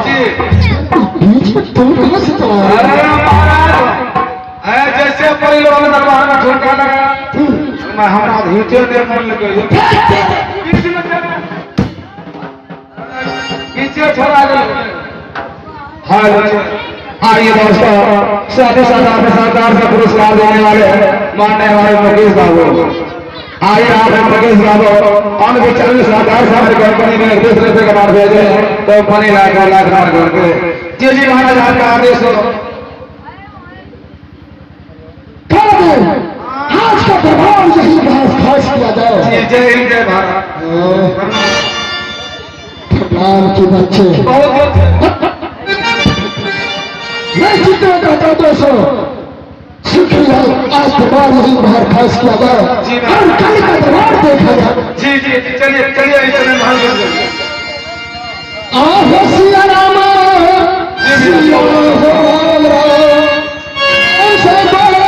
जी बीच में तुम कहाँ से चला आए? अरे महाराज जैसे कोई लोग दरबार में ठोका लगा मैं हमारा हिते दे मन लगे बीच में पीछे छोड़ा गया। हेलो आइए दोस्तों, साथ ही साथ आपके सरकार का पुरस्कार देने वाले मानने वाले मुकेश बाबू, आइए आप मुकेश बाबू और भी चरण सरकार साहब कंपनी में 20 रुपए का मार भेजे तो पानी लाख मार करके जी जी महाराज आपका आदेश हो। आज का प्रभाव यही खास किया जाए। जय हिंद जय भारत। भगवान के बच्चे मैं जितना कहता हूँ दोस्तों शुक्रिया, आज दरबार यही बाहर खास किया जाए और कल का दरबार देखा जाए। जी जी चलिए चलिए इतने महान आहो सिया रामा सिया राम ऐसे बोले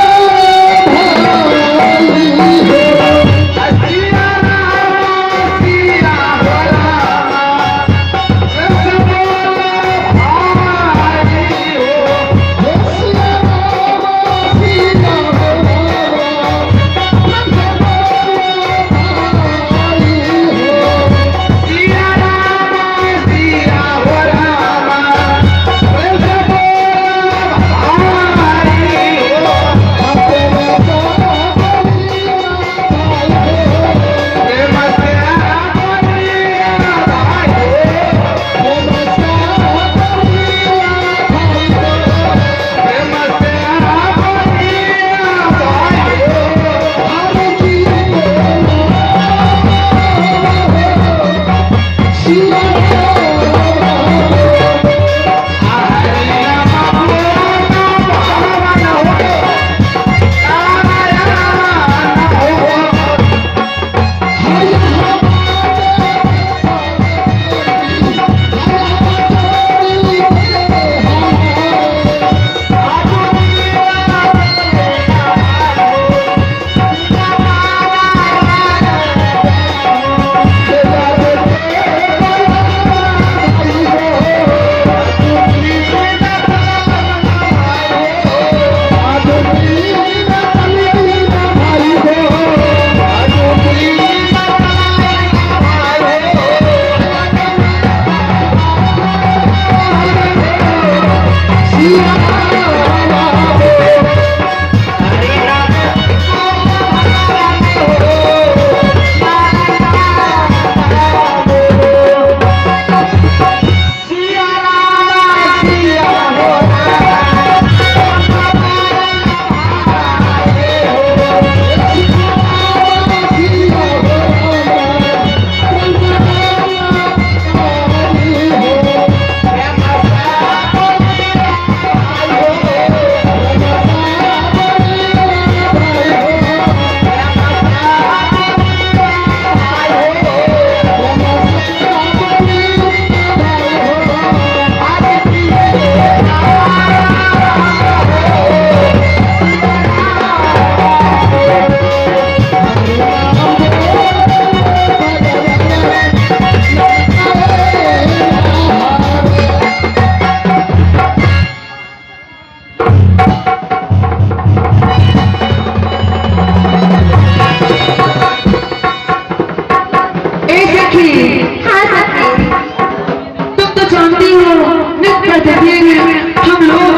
हम लोग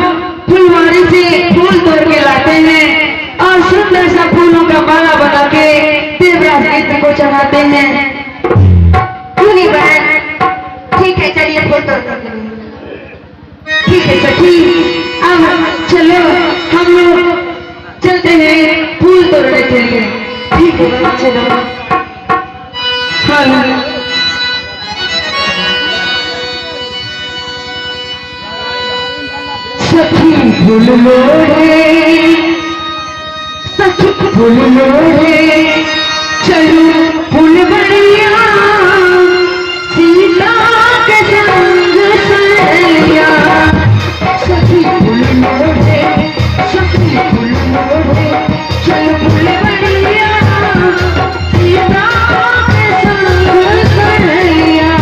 फुलवारी से फूल तोड़ के लाते हैं और सुंदर सा फूलों का माला बना के देवराज देवी को चढ़ाते हैं। क्यों नहीं बहन? ठीक है चलिए फूल तोड़ कर। ठीक है सखी, अब चलो हम लोग चलते हैं फूल तोड़ने के लिए। ठीक है चलो। हाँ सखी फूल लोड़े, सखी फूल लोड़े, चलो फुलवड़िया सीता के संग सैया। सखी फूल लोड़े, सखी फूल लोड़े, चलो फुलवड़िया सीता के संग सैया।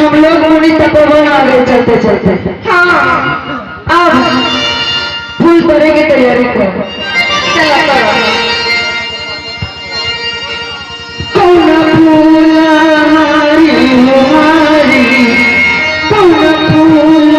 हम लोग मुनि तपोवन आ गए चलते चलते। हाँ अब फूल तोड़े की तैयारी करो। चला करो। कौन फूल हमारी हमारी कौन फूल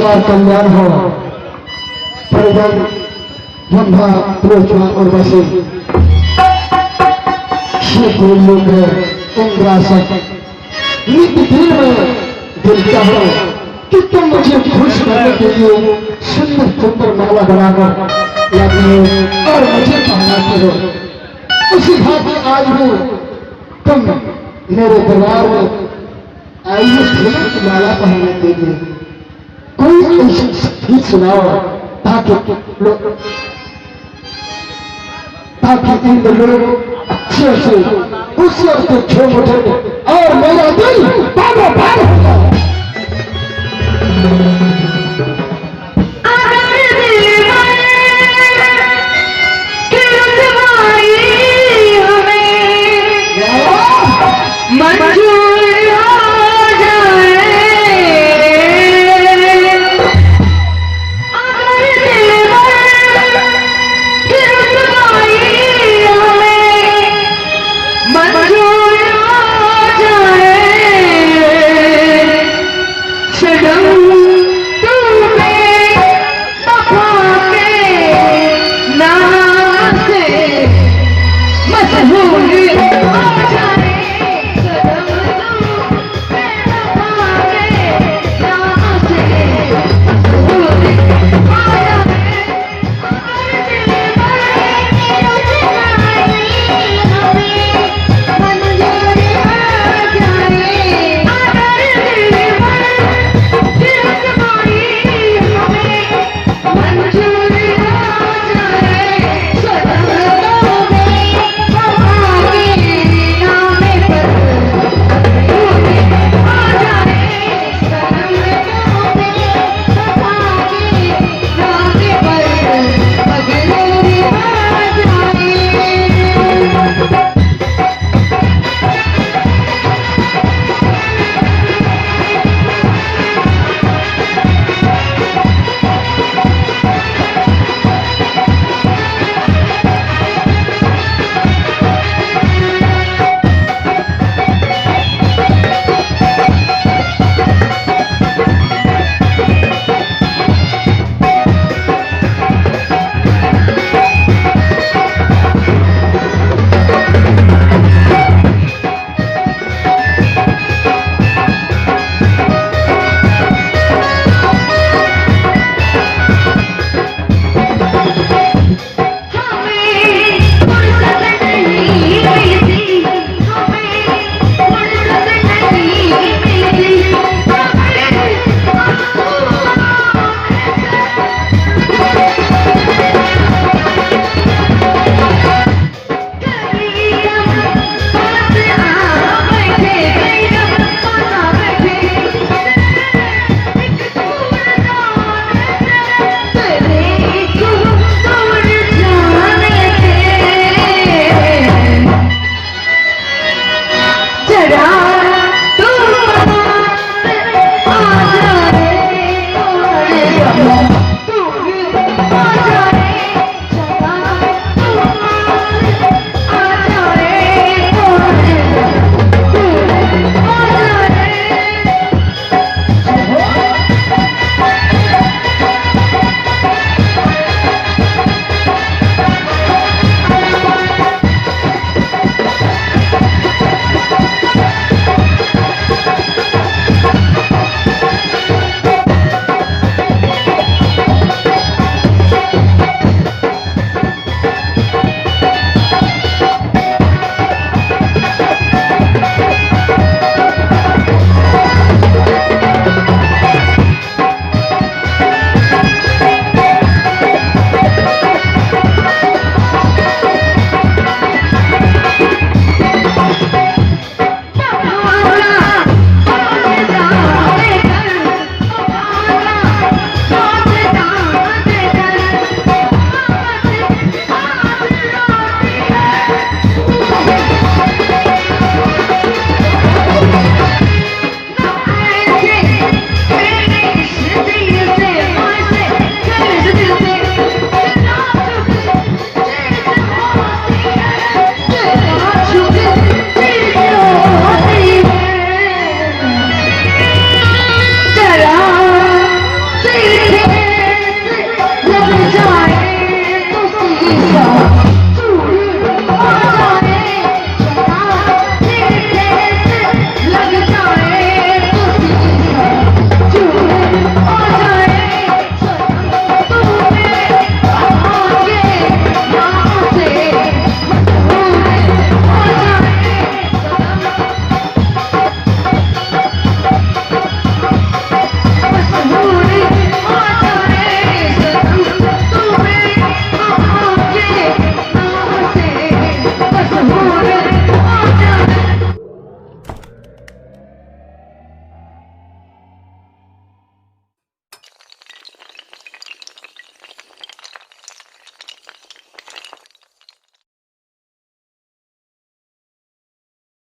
तुम्हारा कल्याण हो। परिजन बंधा पुरोचना और वैसे ये कोई लोग इंद्रासन नित्य दिन में दिल चाहो कि तुम मुझे खुश करने के लिए सुंदर सुंदर माला बनाकर लाती हो और मुझे पहनाते हो। उसी भांति आज भी तुम मेरे दरबार में आई हो फूलों की माला पहनने के लिए। कोई ऐसी गीत सुनाओ ताकि इन लोग अच्छे से उससे झूम उठे और मेरा दिल बाबा बार होगा। Who